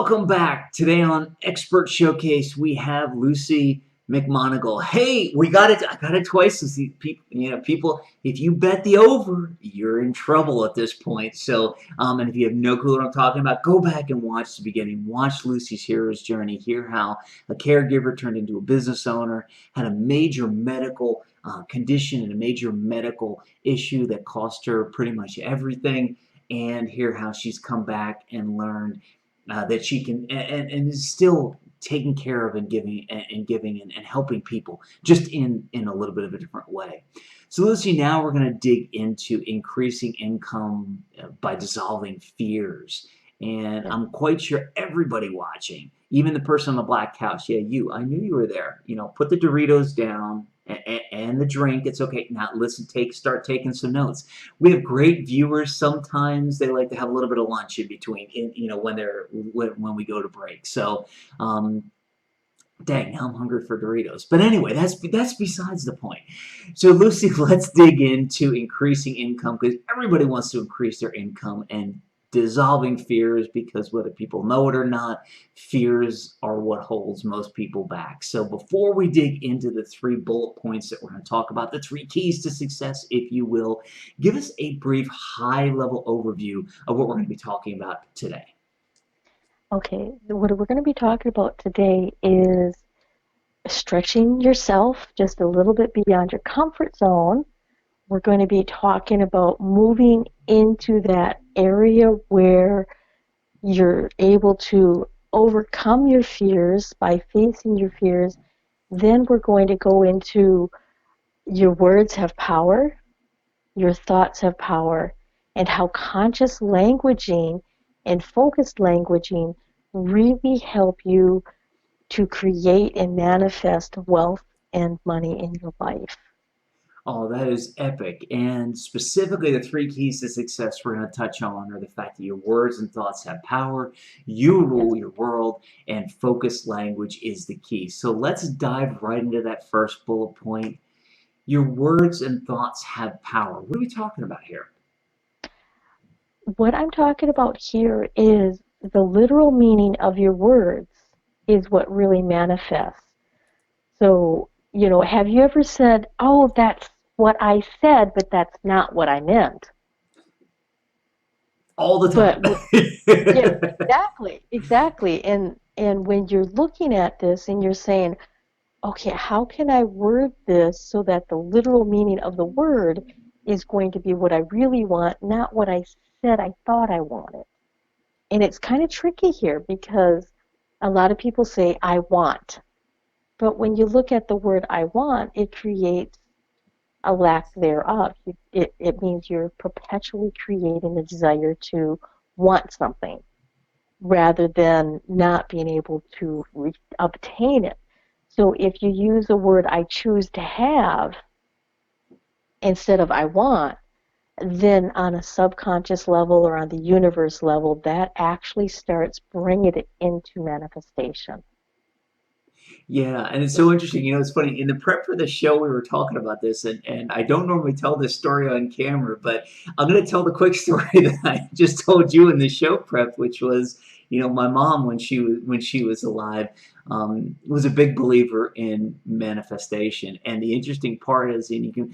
Welcome back. Today on Expert Showcase, we have Luci McMonagle. Hey, we got it. I got it twice. People, if you bet the over, you're in trouble at this point. So, and if you have no clue what I'm talking about, go back and watch the beginning. Watch Luci's hero's journey. Hear how a caregiver turned into a business owner, had a major medical condition and a major medical issue that cost her pretty much everything, and hear how she's come back and learned that she can and is still taking care of and giving and helping people, just in a little bit of a different way. So Luci, now we're going to dig into increasing income by dissolving fears. And I'm quite sure everybody watching, even the person on the black couch, yeah, you, I knew you were there. You know, put the Doritos down and the drink. It's okay. Now listen, start taking some notes. We have great viewers. Sometimes they like to have a little bit of lunch in between, when we go to break. So, dang, now I'm hungry for Doritos. But anyway, that's besides the point. So Luci, let's dig into increasing income, because everybody wants to increase their income and dissolving fears, because whether people know it or not, fears are what holds most people back. So before we dig into the 3 bullet points that we're going to talk about, the 3 keys to success, if you will, give us a brief high-level overview of what we're going to be talking about today. Okay, what we're going to be talking about today is stretching yourself just a little bit beyond your comfort zone. We're going to be talking about moving into that area where you're able to overcome your fears by facing your fears. Then we're going to go into your words have power, your thoughts have power, and how conscious languaging and focused languaging really help you to create and manifest wealth and money in your life. Oh, that is epic. And specifically, the 3 keys to success we're going to touch on are the fact that your words and thoughts have power, you Yes. rule your world, and focused language is the key. So let's dive right into that first bullet point. Your words and thoughts have power. What are we talking about here? What I'm talking about here is the literal meaning of your words is what really manifests. So, have you ever said, oh, that's what I said, but that's not what I meant? All the But yeah, time. exactly. And when you're looking at this and you're saying, okay, how can I word this so that the literal meaning of the word is going to be what I really want, not what I said I thought I wanted? And it's kind of tricky here because a lot of people say, I want. But when you look at the word I want, it creates a lack thereof. It means you're perpetually creating the desire to want something rather than not being able to obtain it. So if you use the word I choose to have instead of I want, then on a subconscious level or on the universe level, that actually starts bringing it into manifestation. Yeah, and it's so interesting. You know, it's funny. In the prep for the show, we were talking about this, and I don't normally tell this story on camera, but I'm going to tell the quick story that I just told you in the show prep, which was, my mom when she was alive, was a big believer in manifestation. And the interesting part is, and you can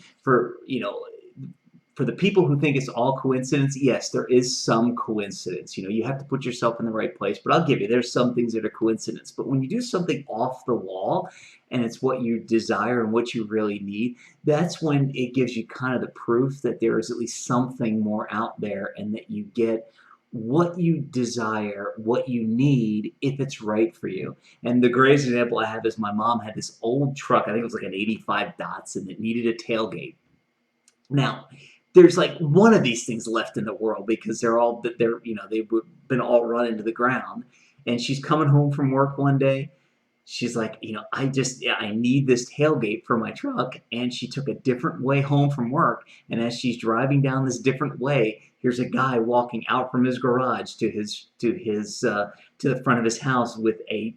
for the people who think it's all coincidence, yes, there is some coincidence. You have to put yourself in the right place. But I'll give you, there's some things that are coincidence. But when you do something off the wall and it's what you desire and what you really need, that's when it gives you kind of the proof that there is at least something more out there, and that you get what you desire, what you need, if it's right for you. And the greatest example I have is my mom had this old truck. I think it was like an 85 Datsun that needed a tailgate. Now, there's like one of these things left in the world, because they've been all run into the ground. And she's coming home from work one day. She's like, I need this tailgate for my truck. And she took a different way home from work. And as she's driving down this different way, here's a guy walking out from his garage to the front of his house with a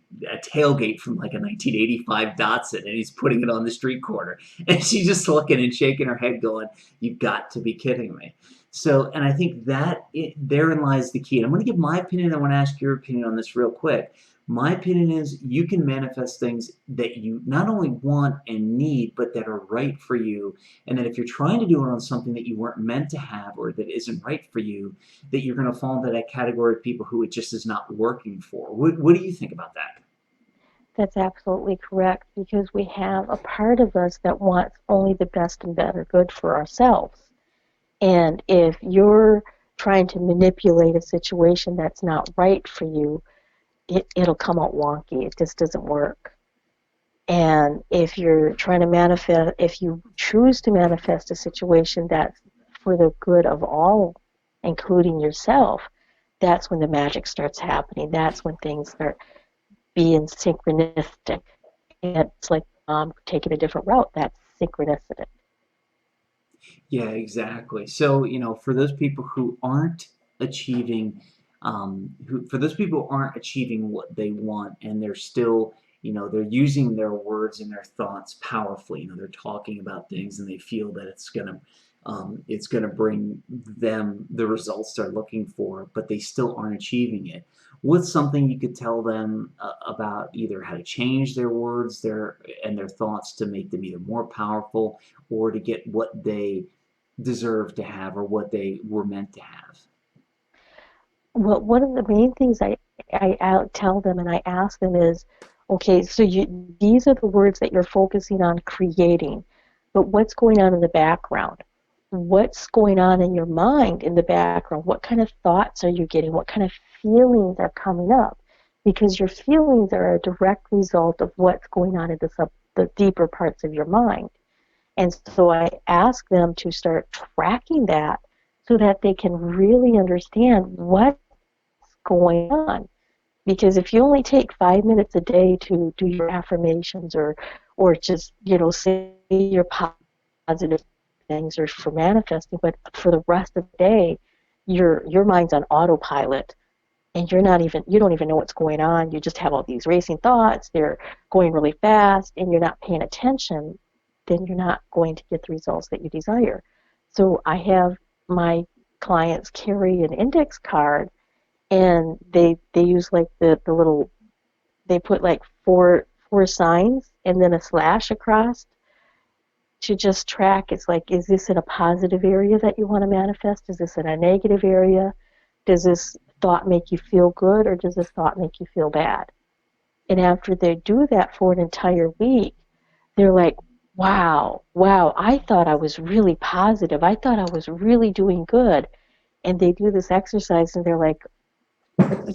tailgate from like a 1985 Datsun, and he's putting it on the street corner. And she's just looking and shaking her head, going, "You've got to be kidding me." So, and I think therein lies the key. And I'm going to give my opinion. I want to ask your opinion on this real quick. My opinion is you can manifest things that you not only want and need, but that are right for you. And that if you're trying to do it on something that you weren't meant to have or that isn't right for you, that you're going to fall into that category of people who it just is not working for. What do you think about that? That's absolutely correct because we have a part of us that wants only the best and better good for ourselves. And if you're trying to manipulate a situation that's not right for you, it'll come out wonky. It just doesn't work. And if you're trying to manifest, if you choose to manifest a situation that's for the good of all, including yourself, that's when the magic starts happening. That's when things start being synchronistic. And it's like taking a different route. That's synchronicity. Yeah, exactly. So, for those people who aren't achieving, for those people who aren't achieving what they want and they're still, they're using their words and their thoughts powerfully. They're talking about things and they feel that it's gonna bring them the results they're looking for, but they still aren't achieving it. What's something you could tell them about either how to change their words, their thoughts to make them either more powerful or to get what they deserve to have or what they were meant to have. Well, one of the main things I tell them and I ask them is, okay, so these are the words that you're focusing on creating, but what's going on in the background? What's going on in your mind in the background? What kind of thoughts are you getting? What kind of feelings are coming up? Because your feelings are a direct result of what's going on in the deeper parts of your mind. And so I ask them to start tracking that so that they can really understand what's going on. Because if you only take 5 minutes a day to do your affirmations or just, say your positive things or for manifesting, but for the rest of the day, your mind's on autopilot and you don't even know what's going on. You just have all these racing thoughts, they're going really fast, and you're not paying attention, then you're not going to get the results that you desire. So I have my clients carry an index card and they use like the little they put like four signs and then a slash across to just track. It's like, is this in a positive area that you want to manifest? Is this in a negative area? Does this thought make you feel good or does this thought make you feel bad? And after they do that for an entire week, they're like, wow, I thought I was really positive. I thought I was really doing good. And they do this exercise and they're like,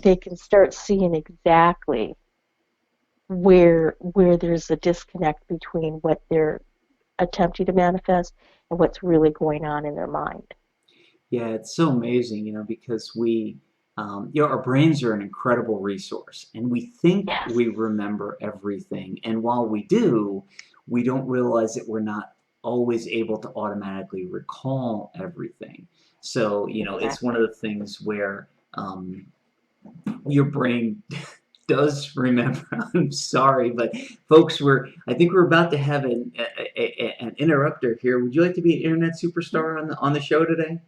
they can start seeing exactly where there's a disconnect between what they're attempting to manifest and what's really going on in their mind. Yeah, it's so amazing, because our brains are an incredible resource, and we think Yes, we remember everything. And while we do, we don't realize that we're not always able to automatically recall everything. So, it's one of exactly. the things where your brain does remember. I'm sorry, but folks, I think we're about to have an interrupter here. Would you like to be an internet superstar on the show today?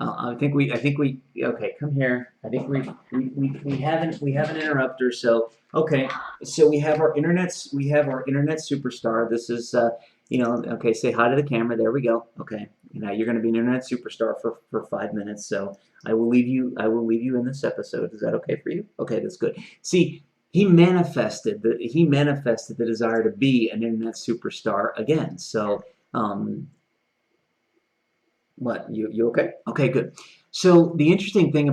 Okay, come here. I think we have an interrupter. So, okay, so we have our internet superstar. This is, okay, say hi to the camera. There we go. Okay, now you're going to be an internet superstar for 5 minutes. So I will leave you in this episode. Is that okay for you? Okay, that's good. See, he manifested the desire to be an internet superstar again. So, what, you okay? Okay, good. So the interesting thing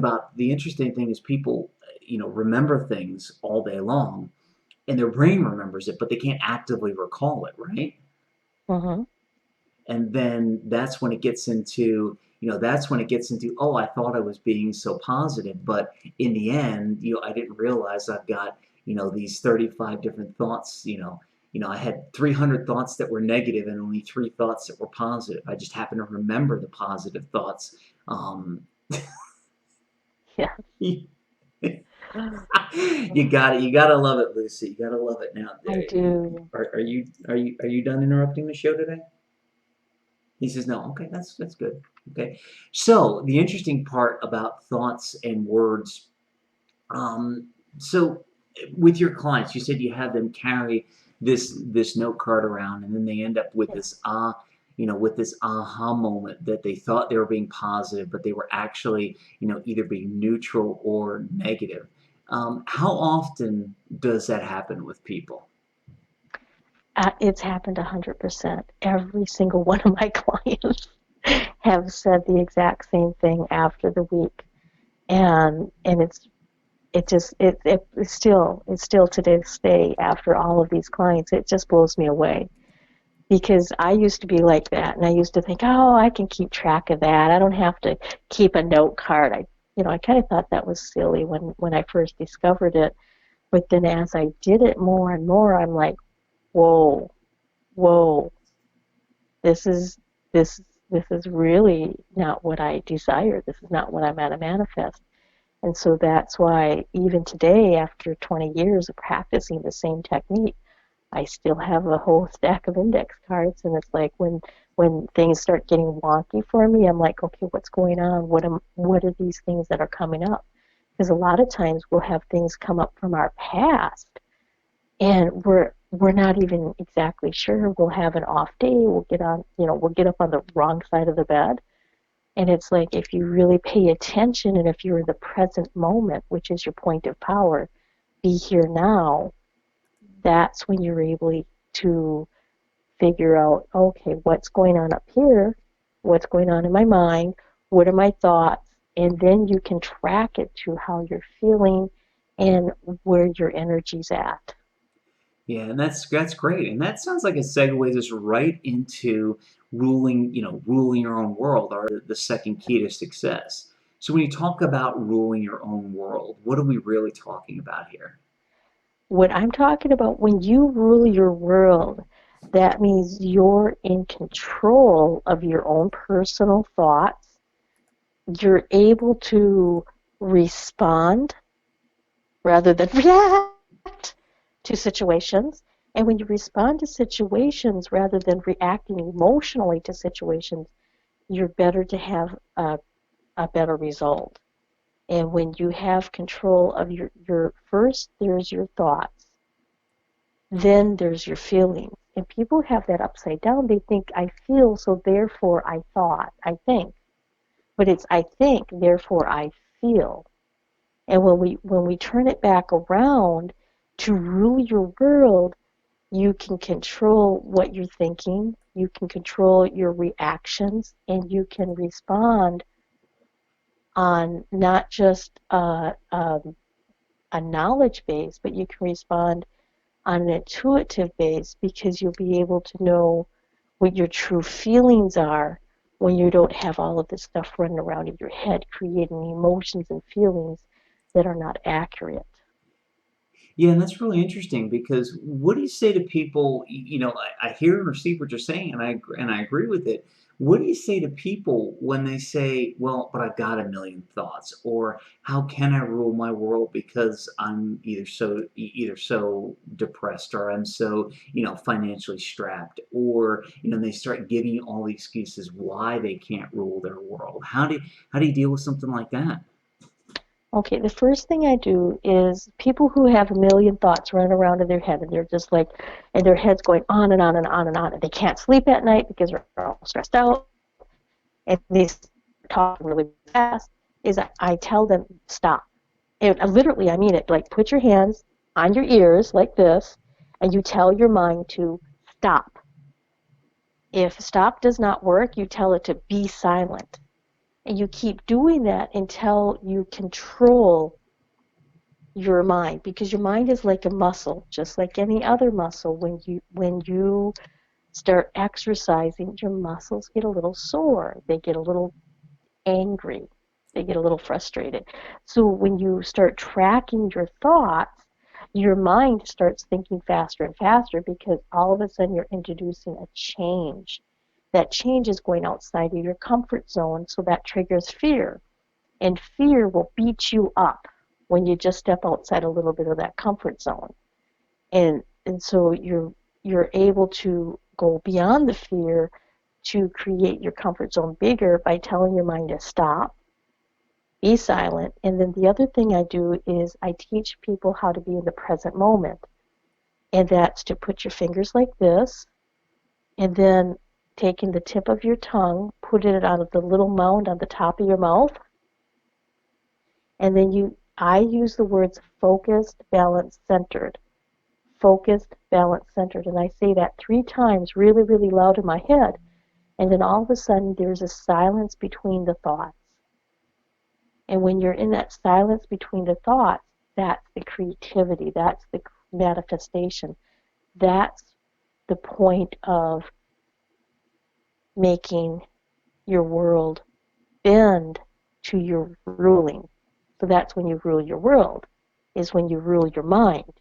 is people, remember things all day long, and their brain remembers it, but they can't actively recall it, right? Hmm. And then that's when it gets into, oh, I thought I was being so positive, but in the end, I didn't realize I've got, these 35 different thoughts. I had 300 thoughts that were negative and only three thoughts that were positive. I just happen to remember the positive thoughts. Um, Yeah, you got it. You gotta love it, Lucy. You gotta love it. Now, I do. are you done interrupting the show today? He says no. Okay, that's good. Okay, so the interesting part about thoughts and words. So with your clients, you said you have them carry this note card around, and then they end up with Yeah. this with this aha moment that they thought they were being positive, but they were actually either being neutral or negative. How often does that happen with people? It's happened 100%. Every single one of my clients have said the exact same thing after the week, and it's still to this day after all of these clients, it just blows me away because I used to be like that, and I used to think, oh, I can keep track of that. I don't have to keep a note card. I kind of thought that was silly when I first discovered it, but then as I did it more and more, I'm like, whoa, whoa, this is this this is really not what I desire. This is not what I'm at to manifest. And so that's why even today, after 20 years of practicing the same technique, I still have a whole stack of index cards, and it's like when things start getting wonky for me, I'm like, okay, what's going on? What are these things that are coming up? Because a lot of times we'll have things come up from our past, and we're not even exactly sure. We'll have an off day. We'll get up on the wrong side of the bed, and it's like if you really pay attention, and if you're in the present moment, which is your point of power, be here now, that's when you're able to figure out, okay, what's going on up here? What's going on in my mind? What are my thoughts? And then you can track it to how you're feeling and where your energy's at. Yeah, and that's great, and that sounds like it segues us right into ruling your own world, or the second key to success. So when you talk about ruling your own world, what are we really talking about here? What I'm talking about, when you rule your world, that means you're in control of your own personal thoughts. You're able to respond rather than react to situations. And when you respond to situations rather than reacting emotionally to situations, you're better to have a better result. And when you have control of your first, there's your thoughts, then there's your feelings. And people have that upside down. They think I feel, so therefore I think. But it's I think, therefore I feel. And when we turn it back around to rule your world, you can control what you're thinking, you can control your reactions, and you can respond on not just a knowledge base, but you can respond on an intuitive base because you'll be able to know what your true feelings are when you don't have all of this stuff running around in your head, creating emotions and feelings that are not accurate. Yeah, and that's really interesting because what do you say to people? I hear and receive what you're saying, and I agree with it. What do you say to people when they say, "Well, but I've got a million thoughts," or "How can I rule my world because I'm either so depressed or I'm so financially strapped," or they start giving you all the excuses why they can't rule their world. How do you deal with something like that? Okay, the first thing I do is people who have a million thoughts running around in their head, and they're just like, and their head's going on and on and on and on, and they can't sleep at night because they're all stressed out, and they talk really fast, is I tell them, stop. And literally, I mean it. Like, put your hands on your ears like this, and you tell your mind to stop. If stop does not work, you tell it to be silent. And you keep doing that until you control your mind, because your mind is like a muscle, just like any other muscle. When you start exercising, your muscles get a little sore, they get a little angry, they get a little frustrated. So when you start tracking your thoughts, your mind starts thinking faster and faster because all of a sudden you're introducing a change. That change is going outside of your comfort zone, so that triggers fear. And fear will beat you up when you just step outside a little bit of that comfort zone. And so you're able to go beyond the fear to create your comfort zone bigger by telling your mind to stop, be silent. And then the other thing I do is I teach people how to be in the present moment. And that's to put your fingers like this, and then taking the tip of your tongue, put it on the little mound on the top of your mouth, and then I use the words focused, balanced, centered. Focused, balanced, centered. And I say that 3 times really, really loud in my head. And then all of a sudden there's a silence between the thoughts. And when you're in that silence between the thoughts, that's the creativity, that's the manifestation. That's the point of making your world bend to your ruling. So that's when you rule your world, is when you rule your mind.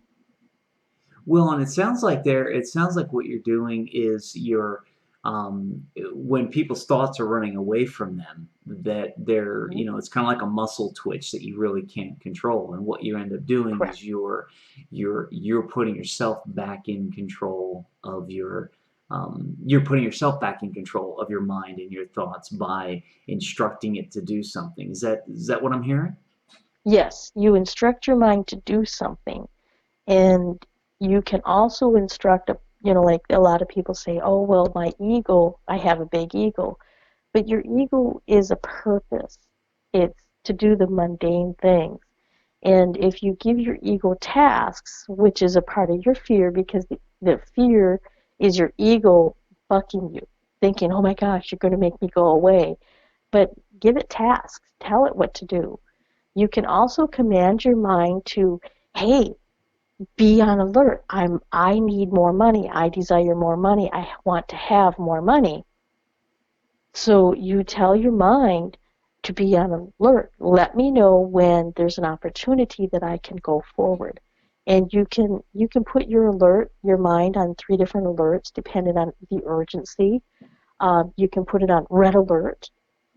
Well, and it sounds like what you're doing is when people's thoughts are running away from them, that they're, Mm-hmm. it's kind of like a muscle twitch that you really can't control. And what you end up doing Correct. is you're putting yourself back in control of you're putting yourself back in control of your mind and your thoughts by instructing it to do something. Is that what I'm hearing? Yes, you instruct your mind to do something. And you can also instruct, like a lot of people say, oh, well, my ego, I have a big ego. But your ego is a purpose. It's to do the mundane things. And if you give your ego tasks, which is a part of your fear, because the fear is your ego bucking you, thinking, oh my gosh, you're going to make me go away. But give it tasks. Tell it what to do. You can also command your mind to, hey, be on alert. I need more money. I desire more money. I want to have more money. So you tell your mind to be on alert. Let me know when there's an opportunity that I can go forward. And you can put your mind on 3 different alerts depending on the urgency. You can put it on red alert,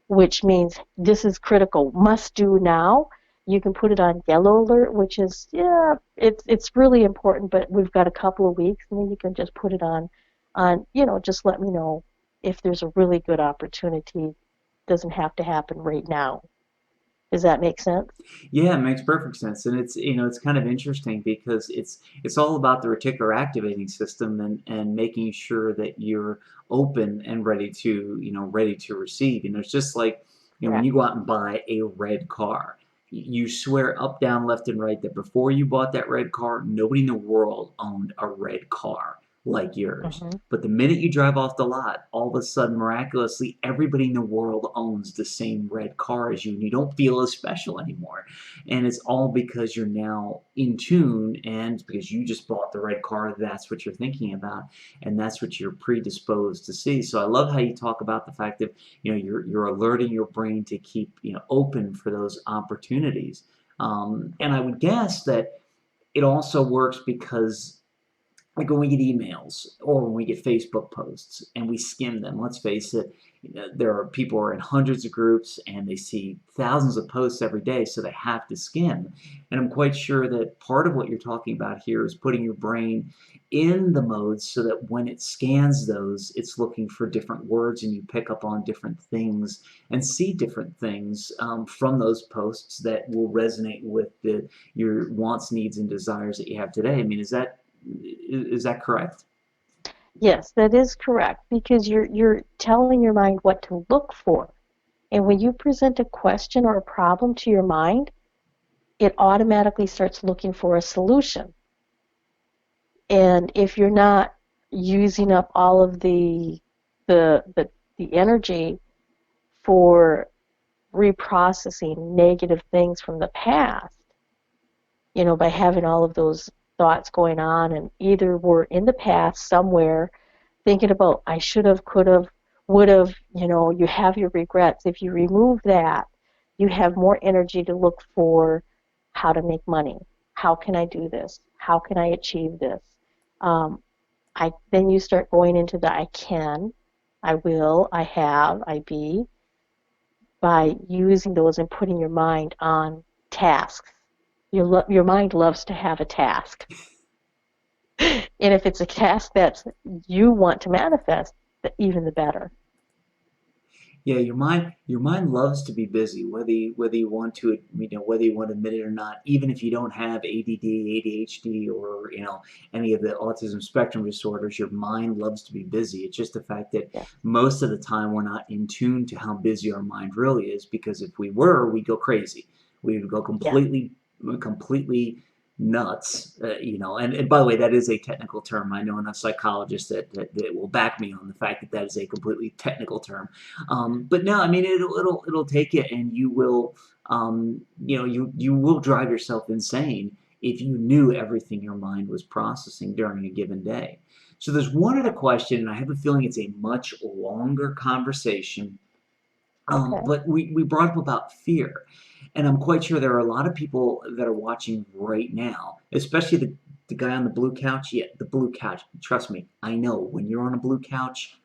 which means this is critical, must do now. You can put it on yellow alert, which is, yeah, it's really important, but we've got a couple of weeks. And then you can just put it just let me know if there's a really good opportunity. Doesn't have to happen right now. Does that make sense? Yeah, it makes perfect sense, and it's kind of interesting because it's all about the reticular activating system and making sure that you're open and ready to receive. It's just like when Correct. you go out and buy a red car, you swear up, down, left, and right that before you bought that red car, nobody in the world owned a red car like yours. Mm-hmm. But the minute you drive off the lot, all of a sudden, miraculously, everybody in the world owns the same red car as you, and you don't feel as special anymore. And it's all because you're now in tune, and because you just bought the red car, that's what you're thinking about, and that's what you're predisposed to see. So I love how you talk about the fact that you're alerting your brain to keep open for those opportunities. And I would guess that it also works because like when we get emails or when we get Facebook posts and we skim them, let's face it, there are people who are in hundreds of groups and they see thousands of posts every day, so they have to skim. And I'm quite sure that part of what you're talking about here is putting your brain in the mode so that when it scans those, it's looking for different words and you pick up on different things and see different things from those posts that will resonate with your wants, needs, and desires that you have today. I mean, is that correct? Yes, that is correct, because you're telling your mind what to look for. And when you present a question or a problem to your mind, it automatically starts looking for a solution. And if you're not using up all of the the energy for reprocessing negative things from the past, by having all of those thoughts going on, and either we're in the past somewhere thinking about I should have, could have, would have, you have your regrets. If you remove that, you have more energy to look for how to make money. How can I do this? How can I achieve this? Then you start going into the I can, I will, I have, I be, by using those and putting your mind on tasks. Your mind loves to have a task. And if it's a task that you want to manifest, even the better. Yeah, your mind loves to be busy, whether you want to, whether you want to admit it or not. Even if you don't have ADD, ADHD, or any of the autism spectrum disorders, your mind loves to be busy. It's just the fact that Yes. most of the time we're not in tune to how busy our mind really is. Because if we were, we'd go crazy. We would go Yeah. completely nuts. And by the way, that is a technical term. I know enough psychologists that will back me on the fact that that is a completely technical term. But no, I mean it'll take you, and you will, you will drive yourself insane if you knew everything your mind was processing during a given day. So there's one other question, and I have a feeling it's a much longer conversation. Okay. But we brought up about fear, and I'm quite sure there are a lot of people that are watching right now, especially the guy on the blue couch. Yeah, the blue couch. Trust me, I know when you're on a blue couch,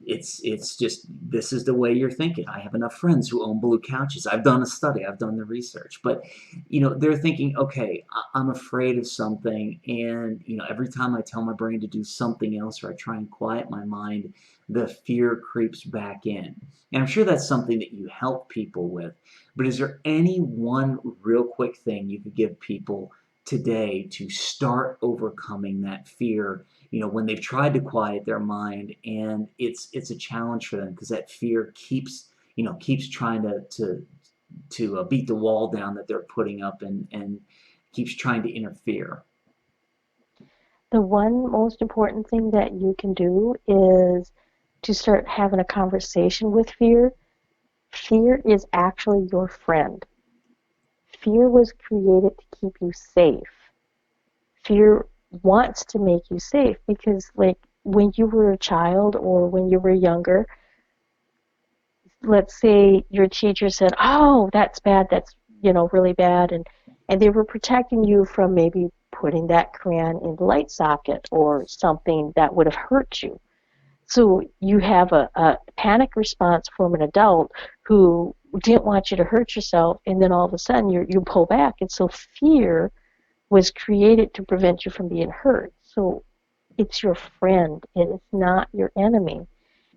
it's just this is the way you're thinking. I have enough friends who own blue couches. I've done a study, I've done the research, but they're thinking, okay, I'm afraid of something, and every time I tell my brain to do something else, or I try and quiet my mind, the fear creeps back in. And I'm sure that's something that you help people with. But is there any one real quick thing you could give people today to start overcoming that fear, when they've tried to quiet their mind, and it's a challenge for them because that fear keeps trying to beat the wall down that they're putting up, and keeps trying to interfere. The one most important thing that you can do is to start having a conversation with fear. Fear is actually your friend. Fear was created to keep you safe. Fear wants to make you safe because, like, when you were a child or when you were younger, let's say your teacher said, "Oh, that's bad. That's, really bad." And they were protecting you from maybe putting that crayon in the light socket or something that would have hurt you. So you have a panic response from an adult who didn't want you to hurt yourself, and then all of a sudden you pull back. And so fear was created to prevent you from being hurt. So it's your friend, and it's not your enemy.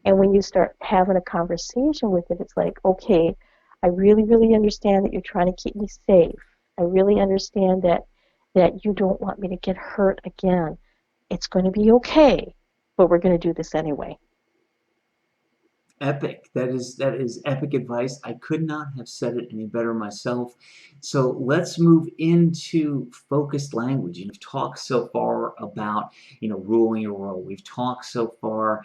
And when you start having a conversation with it, it's like, okay, I really, really understand that you're trying to keep me safe. I really understand that you don't want me to get hurt again. It's going to be okay, but we're going to do this anyway. Epic. That is epic advice. I could not have said it any better myself. So let's move into focused language. We've talked so far about ruling your world. We've talked so far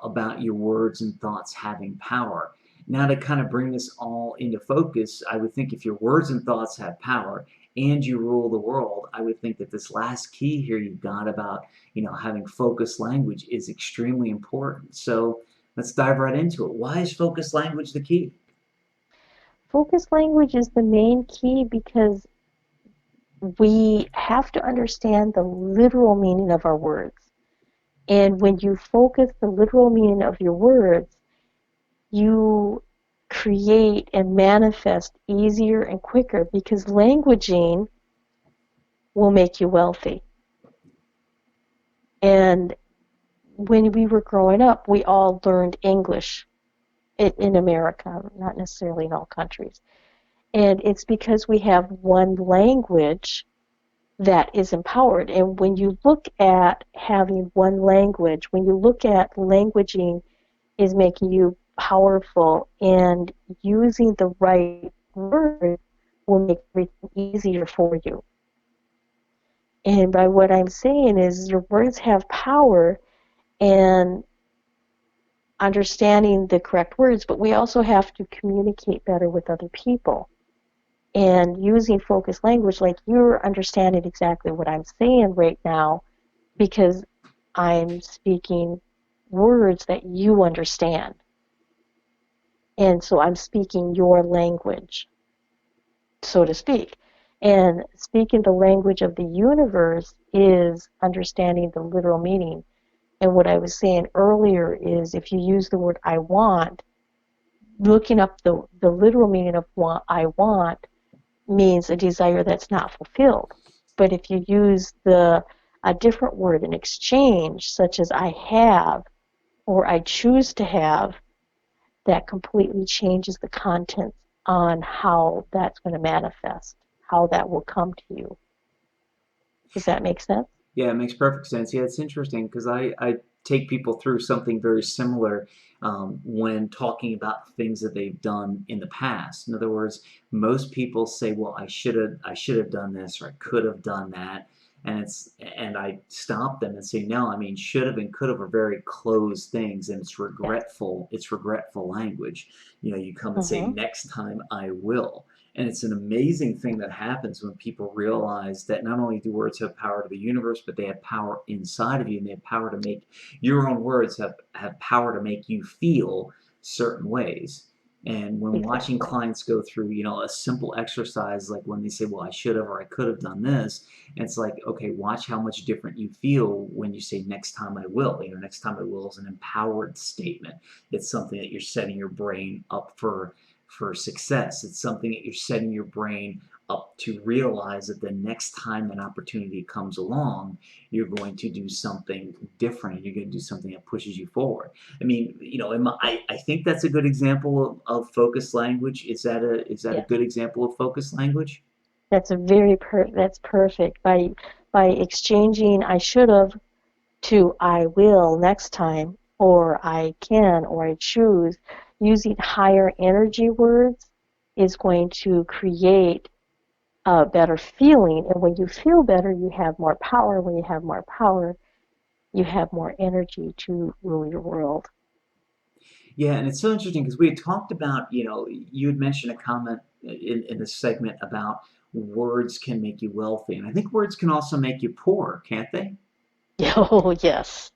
about your words and thoughts having power. Now to kind of bring this all into focus, I would think if your words and thoughts have power and you rule the world, I would think that this last key here you've got about having focused language is extremely important. So let's dive right into it. Why is focused language the key? Focus language is the main key because we have to understand the literal meaning of our words. And when you focus the literal meaning of your words, you create and manifest easier and quicker because languaging will make you wealthy. And when we were growing up, we all learned English in America, not necessarily in all countries. And it's because we have one language that is empowered. And when you look at having one language, when you look at languaging is making you powerful, and using the right word will make everything easier for you. And by what I'm saying is your words have power, and understanding the correct words, but we also have to communicate better with other people. And using focused language, like you're understanding exactly what I'm saying right now because I'm speaking words that you understand. And so I'm speaking your language, so to speak. And speaking the language of the universe is understanding the literal meaning. And what I was saying earlier is if you use the word I want, looking up the literal meaning of what I want means a desire that's not fulfilled. But if you use a different word in exchange, such as I have or I choose to have, that completely changes the content on how that's going to manifest, how that will come to you. Does that make sense? Yeah, it makes perfect sense. Yeah, it's interesting because I take people through something very similar when talking about things that they've done in the past. In other words, most people say, "Well, I should have done this or I could have done that," and I stop them and say, "No, I mean, should have and could have are very closed things, and it's Yes. regretful. It's regretful language. You know, you come and say, Mm-hmm. next time I will." And it's an amazing thing that happens when people realize that not only do words have power to the universe, but they have power inside of you, and they have power to make your own words have power to make you feel certain ways. And when watching Exactly. clients go through, a simple exercise like when they say, "Well, I should have or I could have done this," and it's like, okay, watch how much different you feel when you say, "Next time I will." Next time I will is an empowered statement. It's something that you're setting your brain up for success. It's something that you're setting your brain up to realize that the next time an opportunity comes along, you're going to do something different. You're going to do something that pushes you forward. I mean, I think that's a good example of focus language. Is that a Yes. good example of focus language? That's perfect. By exchanging I should have to I will next time, or I can, or I choose, using higher energy words is going to create a better feeling. And when you feel better, you have more power. When you have more power, you have more energy to rule your world. Yeah, and it's so interesting because we had talked about, you had mentioned a comment in this segment about words can make you wealthy. And I think words can also make you poor, can't they? Oh, yes.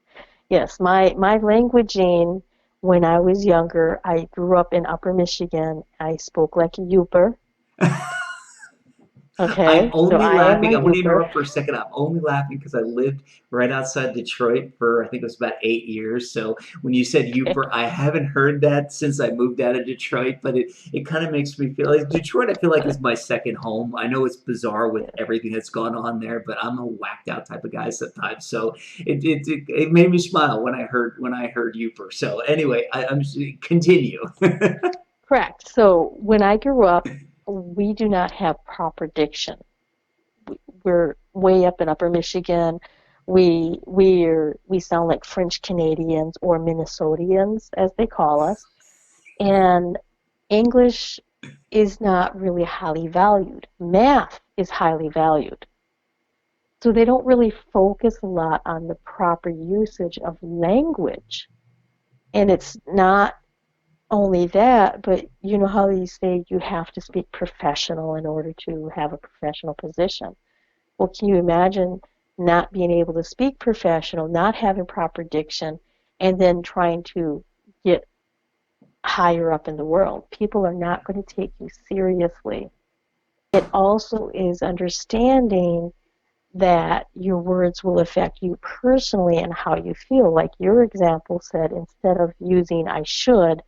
Yes. My languaging when I was younger, I grew up in Upper Michigan. I spoke like a Yooper. I'm Okay. So only I am laughing. a I want to Yooper. interrupt for a second. I'm only laughing because I lived right outside Detroit for I think it was about 8 years. So when you said Okay. Uper, I haven't heard that since I moved out of Detroit, but it kind of makes me feel like Detroit. I feel like is my second home. I know it's bizarre with Yes. everything that's gone on there, but I'm a whacked out type of guy sometimes. So it made me smile when I heard Uper. So anyway, I'm just continue. Correct. So when I grew up, we do not have proper diction. We're way up in Upper Michigan. We sound like French Canadians or Minnesotians, as they call us, and English is not really highly valued. Math is highly valued. So they don't really focus a lot on the proper usage of language. And it's not only that, but you know how they say you have to speak professional in order to have a professional position. Well, can you imagine not being able to speak professional, not having proper diction, and then trying to get higher up in the world? People are not going to take you seriously. It also is understanding that your words will affect you personally and how you feel. Like your example said, instead of using I should,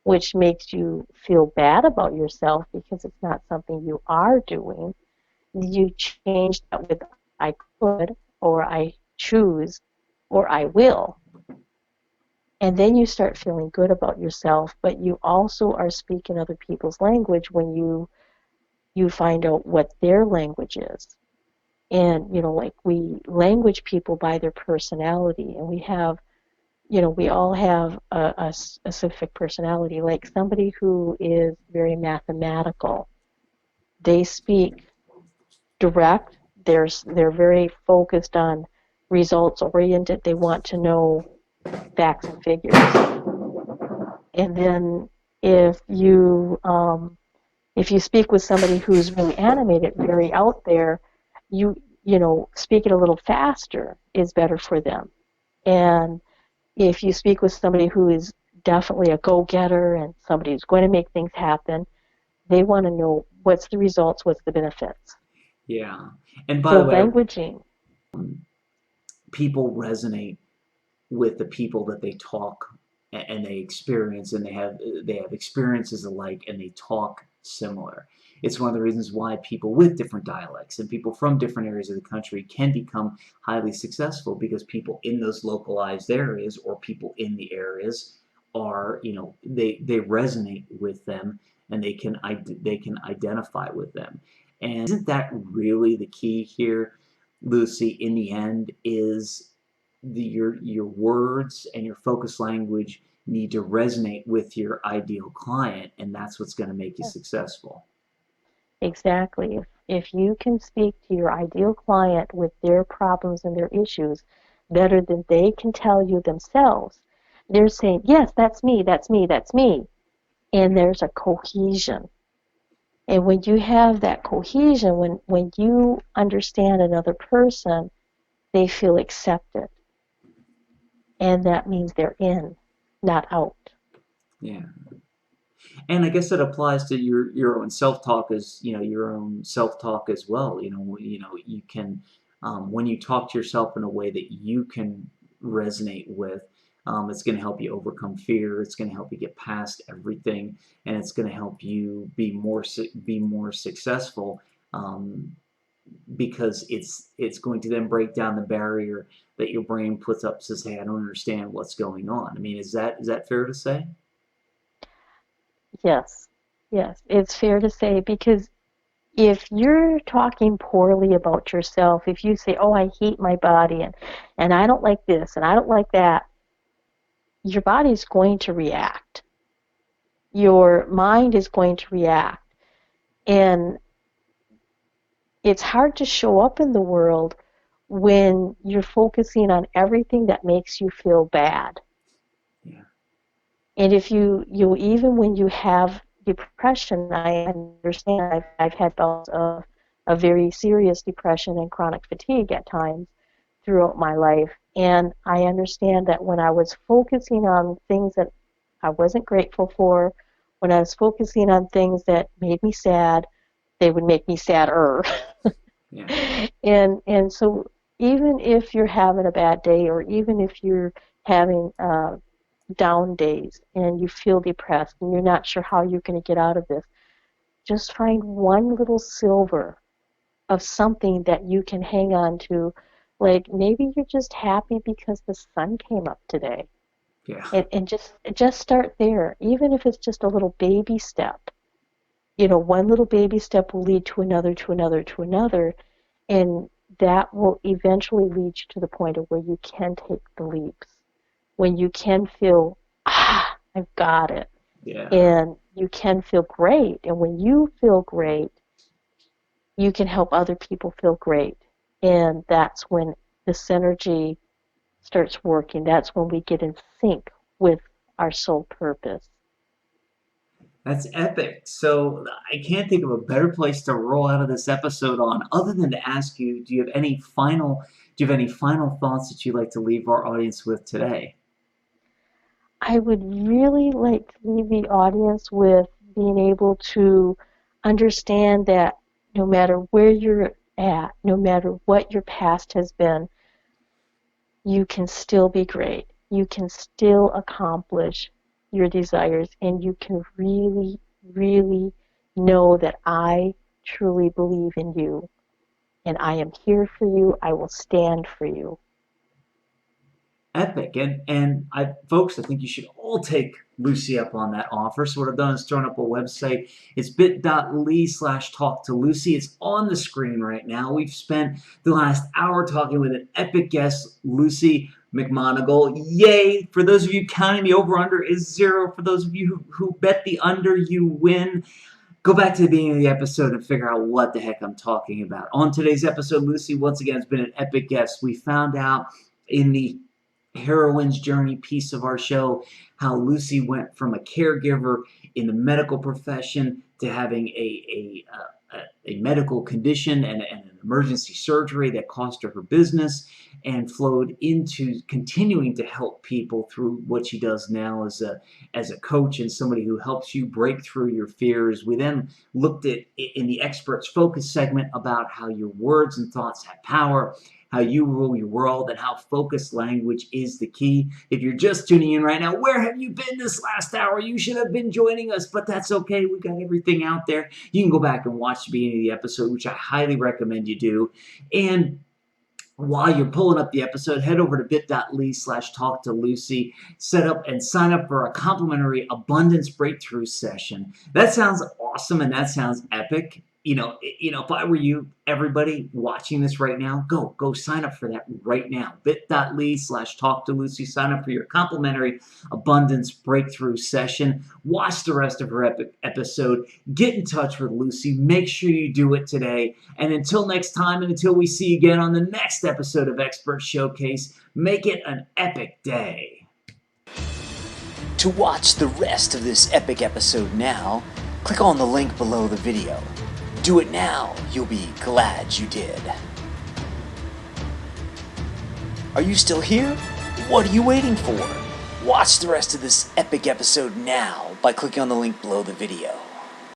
which makes you feel bad about yourself because it's not something you are doing, you change that with I could, or I choose, or I will. And then you start feeling good about yourself, but you also are speaking other people's language when you find out what their language is. And like we language people by their personality, and we all have a specific personality. Like somebody who is very mathematical, they speak direct. They're very focused on results oriented. They want to know facts and figures. And then if you um, if you speak with somebody who's really animated, very out there, speak it a little faster is better for them. And if you speak with somebody who is definitely a go-getter and somebody who's going to make things happen, they want to know what's the results, what's the benefits. Yeah. And by So the way, languaging, people resonate with the people that they talk and they experience, and they have experiences alike, and they talk similar. It's one of the reasons why people with different dialects and people from different areas of the country can become highly successful, because people in those localized areas or people in the areas are, they resonate with them, and they can identify with them. And isn't that really the key here, Lucy? In the end, is your words and your focus language need to resonate with your ideal client, and that's what's going to make you Yeah, successful. exactly. If you can speak to your ideal client with their problems and their issues better than they can tell you themselves, they're saying, yes, that's me, that's me, that's me. And there's a cohesion. And when you have that cohesion, when you understand another person, they feel accepted. And that means they're in, not out. Yeah. And I guess it applies to your own self talk, as your own self talk as well. You can, when you talk to yourself in a way that you can resonate with, it's going to help you overcome fear. It's going to help you get past everything, and it's going to help you be more successful. Um, because it's going to then break down the barrier that your brain puts up, says, "Hey, I don't understand what's going on." I mean, is that fair to say? Yes, yes, it's fair to say because if you're talking poorly about yourself, if you say, "Oh, I hate my body and I don't like this and I don't like that," your body's going to react. Your mind is going to react. And it's hard to show up in the world when you're focusing on everything that makes you feel bad. Yeah. And if you even when you have depression, I understand I've had bouts of very serious depression and chronic fatigue at times throughout my life. And I understand that when I was focusing on things that I wasn't grateful for, when I was focusing on things that made me sad, they would make me sadder. Yeah. And so even if you're having a bad day, or even if you're having down days and you feel depressed and you're not sure how you're going to get out of this, just find one little silver of something that you can hang on to. Like maybe you're just happy because the sun came up today. Yeah. And just start there, even if it's just a little baby step. One little baby step will lead to another, to another, to another, and that will eventually lead you to the point of where you can take the leaps, when you can feel, I've got it, Yeah. and you can feel great. And when you feel great, you can help other people feel great. And that's when the synergy starts working. That's when we get in sync with our soul purpose. That's epic. So I can't think of a better place to roll out of this episode on, other than to ask you, do you have any final thoughts that you'd like to leave our audience with today? I would really like to leave the audience with being able to understand that no matter where you're at, no matter what your past has been, you can still be great. You can still accomplish your desires, and you can really, really know that I truly believe in you, and I am here for you. I will stand for you. Epic. And folks, I think you should all take Lucy up on that offer. So what I've done is thrown up a website. It's bit.ly/talk to Lucy. It's on the screen right now. We've spent the last hour talking with an epic guest, Luci McMonagle. Yay! For those of you counting, the over under is 0. For those of you who bet the under, you win. Go back to the beginning of the episode and figure out what the heck I'm talking about. On today's episode, Lucy once again has been an epic guest. We found out in the heroine's journey piece of our show how Lucy went from a caregiver in the medical profession to having a medical condition and an emergency surgery that cost her business, and flowed into continuing to help people through what she does now as a coach and somebody who helps you break through your fears. We then looked at in the experts focus segment about how your words and thoughts have power, how you rule your world, and how focused language is the key. If you're just tuning in right now, where have you been this last hour? You should have been joining us, but that's okay. We got everything out there. You can go back and watch the beginning of the episode, which I highly recommend you do. And while you're pulling up the episode, head over to bit.ly/talk to Lucy, set up and sign up for a complimentary abundance breakthrough session. That sounds awesome and that sounds epic. If I were you, everybody watching this right now, go sign up for that right now. bit.ly/talk to Lucy. Sign up for your complimentary abundance breakthrough session. Watch the rest of her epic episode. Get in touch with Lucy. Make sure you do it today. And until next time, and until we see you again on the next episode of Expert Showcase, make it an epic day. To watch the rest of this epic episode now, click on the link below the video. Do it now, you'll be glad you did. Are you still here? What are you waiting for? Watch the rest of this epic episode now by clicking on the link below the video.